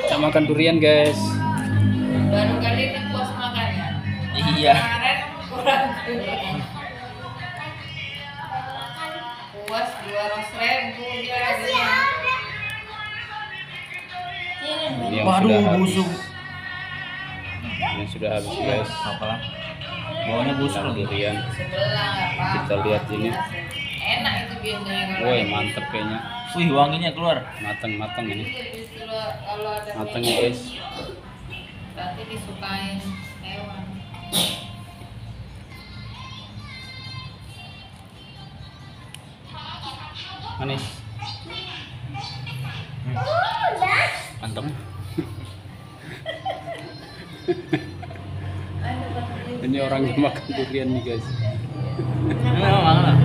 Kita makan durian guys. Baru kali ini puas makan ya. Iya. Kemarin kurang. Puas 200.000 dia. Ini yang Waduh, sudah habis. busuk. Ini sudah habis guys. Apalah. Bawahnya busuk Makan lagi. durian. Sebelah apa? Kita lihat ini. Enak itu biasanya kalau. Woi mantep kayaknya. Wih, wanginya keluar. Mateng ini. Iya, justru kalau ada Mateng minyak, ya guys. berarti disukain hewan. Manis. Mantap. Ini orang yang makan durian nih guys. Ini memang lah.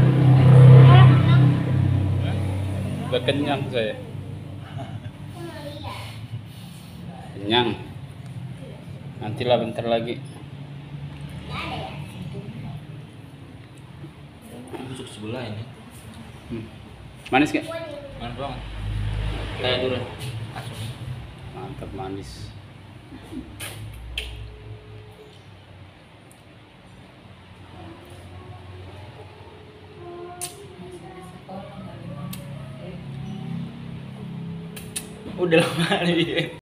Udah kenyang saya. Kenyang. Nantilah bentar lagi. Busuk sebelah ini. Manis gak? Mantap banget. Kayak durian. Asam. Mantap manis. Udah lama nih.